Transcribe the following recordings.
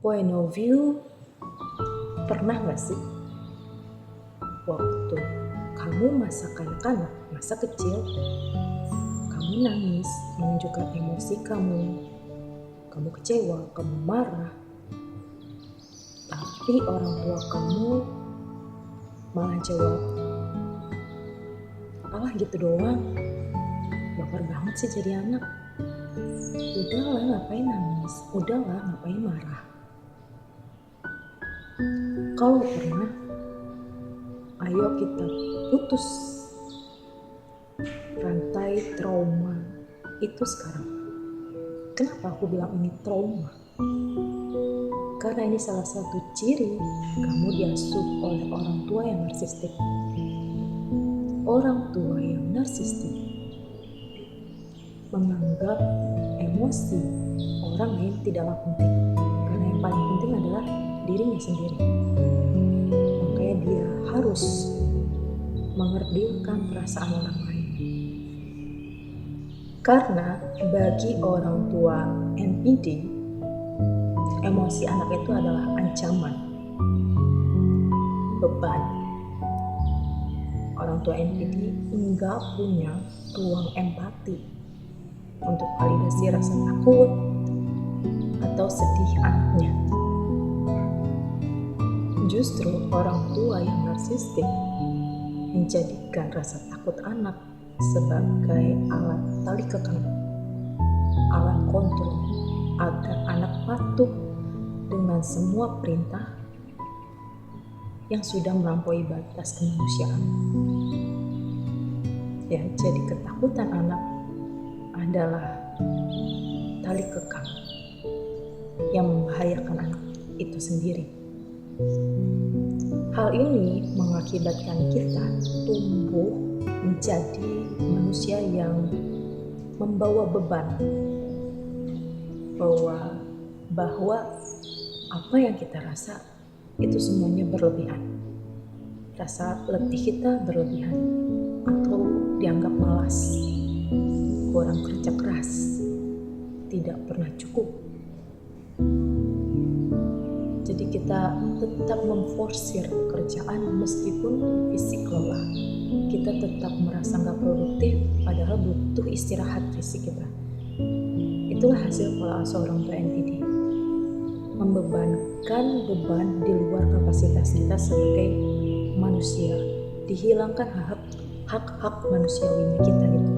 Point of view, pernah gak sih waktu kamu masa kanak-kanak, masa kecil, kamu nangis menunjukkan emosi kamu kecewa, kamu marah, tapi orang tua kamu malah jawab, alah gitu doang, baper banget sih jadi anak, udahlah ngapain nangis, udahlah ngapain marah. Kalau pernah, ayo kita putus rantai trauma itu sekarang. Kenapa aku bilang ini trauma? Karena ini salah satu ciri kamu diasuh oleh orang tua yang narsistik. Orang tua yang narsistik menganggap emosi orang lain tidaklah penting, karena yang paling penting adalah dirinya sendiri. Makanya dia harus mengerdikan perasaan orang lain. Karena bagi orang tua NPD, emosi anak itu adalah ancaman, beban. Orang tua NPD enggak punya ruang empati untuk validasi rasa takut atau sedih anaknya. Justru orang tua yang narsistik menjadikan rasa takut anak sebagai alat tali kekang, alat kontrol agar anak patuh dengan semua perintah yang sudah melampaui batas kemanusiaan. Ya, jadi ketakutan anak adalah tali kekang yang membahayakan anak itu sendiri. Hal ini mengakibatkan kita tumbuh menjadi manusia yang membawa beban, bahwa apa yang kita rasa itu semuanya berlebihan. Rasa letih kita berlebihan atau dianggap malas, kurang kerja keras, tidak pernah cukup. Jadi kita tetap memforsir pekerjaan meskipun fisik lelah. Kita tetap merasa gak produktif padahal butuh istirahat fisik kita. Itulah hasil pola asuh orang tua NPD. Membebankan beban di luar kapasitas kita sebagai manusia. Dihilangkan hak-hak manusiawinya kita gitu.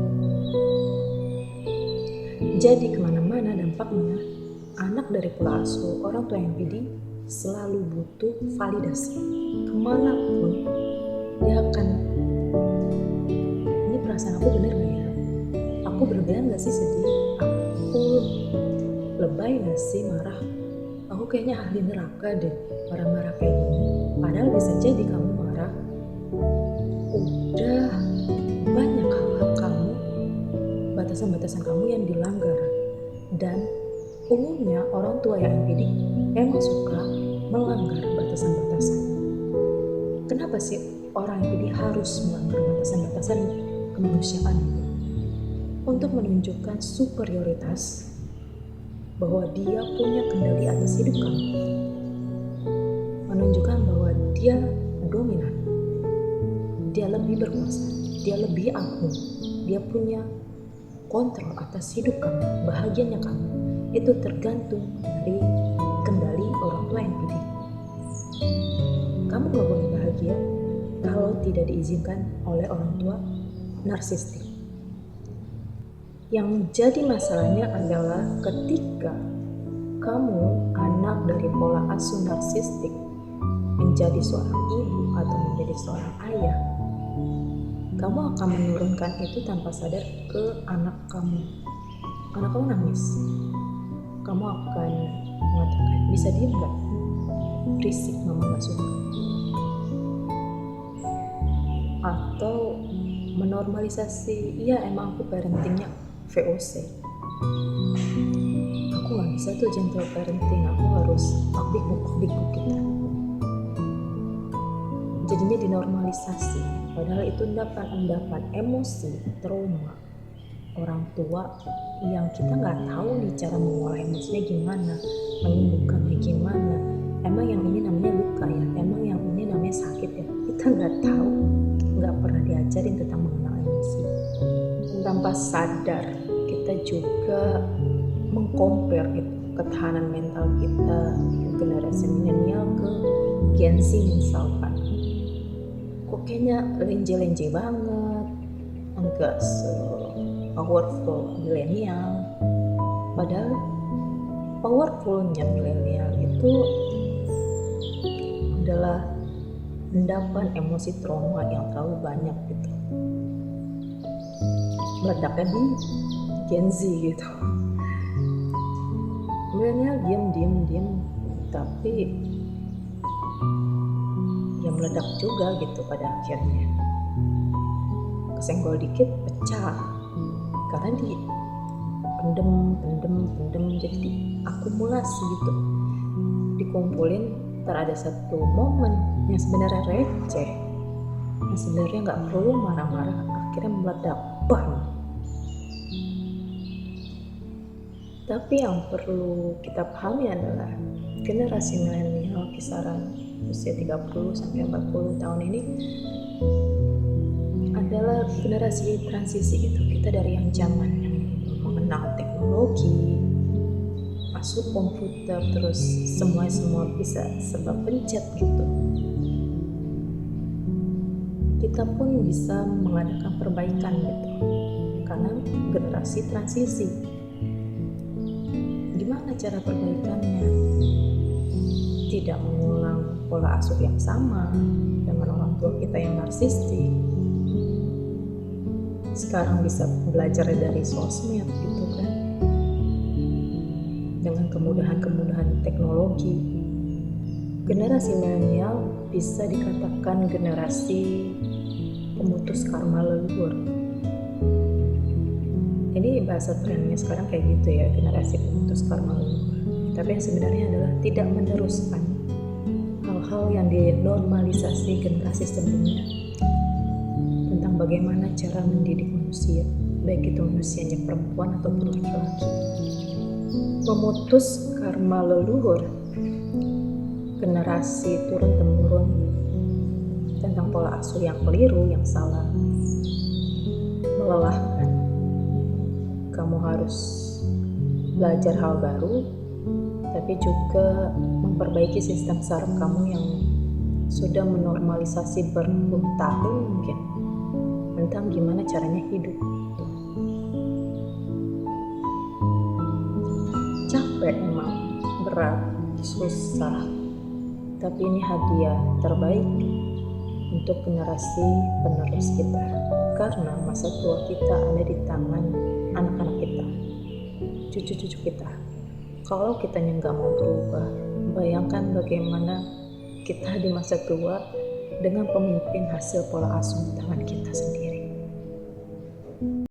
Jadi kemana-mana dampaknya, anak dari pola asuh orang tua NPD selalu butuh validasi. Kemanapun dia akan, ini perasaan aku bener gak ya? Aku berlebihan gak sih sedih? Aku lebay gak sih marah? Aku kayaknya ahli neraka deh marah-marah kayak gini. Padahal bisa jadi kamu marah, udah banyak hal-hal kamu, batasan-batasan kamu yang dilanggar. Dan umumnya orang tua yang NPD emang suka melanggar batasan-batasan. Kenapa sih orang NPD harus melanggar batasan-batasan kemanusiaan itu? Untuk menunjukkan superioritas, bahwa dia punya kendali atas hidup kamu, menunjukkan bahwa dia dominan, dia lebih berkuasa, dia lebih agung, dia punya kontrol atas hidup kamu, bahagianya kamu. Itu tergantung dari kendali orang tua NPD. Kamu gak boleh bahagia kalau tidak diizinkan oleh orang tua narsistik. Yang jadi masalahnya adalah ketika kamu anak dari pola asuh narsistik menjadi seorang ibu atau menjadi seorang ayah, kamu akan menurunkan itu tanpa sadar ke anak kamu. Anak kamu nangis, kamu akan mengatakan, bisa diem gak? Berisik, mama gak suka. Atau menormalisasi, iya emang aku parentingnya VOC. Aku gak bisa tuh gentle parenting, aku harus akbik-buk kita. Jadinya dinormalisasi, padahal itu endapan emosi, trauma orang tua yang kita nggak tahu nih cara mengolah emosinya gimana, menyembuhkannya gimana, kita nggak tahu, nggak pernah diajarin tentang mengenal emosi. Tanpa sadar kita juga mengcompare gitu ketahanan mental kita generasi milenial ke Gen Z misalkan. Kok kayaknya lenje-lenje banget, enggak se-powerful milenial. Padahal powerfulnya milenial itu adalah endapan emosi trauma yang terlalu banyak gitu. Meledaknya di Gen Z gitu. Milenial diam, tapi ya meledak juga gitu pada akhirnya. Kesenggol dikit pecah karena pendem jadi akumulasi gitu, dikumpulin. Ntar ada satu momen yang sebenarnya receh, yang sebenarnya nggak perlu marah-marah, akhirnya meledak, bam. Tapi yang perlu kita pahami adalah generasi milenial kisaran usia 30 sampai 40 tahun ini adalah generasi transisi gitu. Kita dari yang zaman yang mengenal teknologi, masuk komputer, terus semua bisa serba pencet gitu. Kita pun bisa mengadakan perbaikan gitu, karena generasi transisi. Gimana cara perbaikannya? Tidak mengulang pola asuh yang sama dengan orang tua kita yang narsistik. Sekarang bisa belajar dari sosmed gitu kan, dengan kemudahan teknologi. Generasi milenial bisa dikatakan generasi pemutus karma leluhur. Ini bahasa trennya sekarang kayak gitu ya, generasi pemutus karma leluhur. Tapi yang sebenarnya adalah tidak meneruskan hal-hal yang dinormalisasi generasi sebelumnya tentang bagaimana cara mendidik manusia, baik itu manusianya perempuan ataupun laki-laki. Memutus karma leluhur, generasi turun-temurun tentang pola asuh yang keliru, yang salah, melelahkan. Kamu harus belajar hal baru, tapi juga memperbaiki sistem saraf kamu yang sudah menormalisasi berpuluh-tahun mungkin tentang gimana caranya hidup. Capek emang, berat, susah, tapi ini hadiah terbaik untuk generasi penerus kita, karena masa tua kita ada di tangan anak-anak kita, cucu-cucu kita. Kalau kitanya nggak mau berubah, bayangkan bagaimana kita di masa tua dengan pemimpin hasil pola asuh di tangan kita.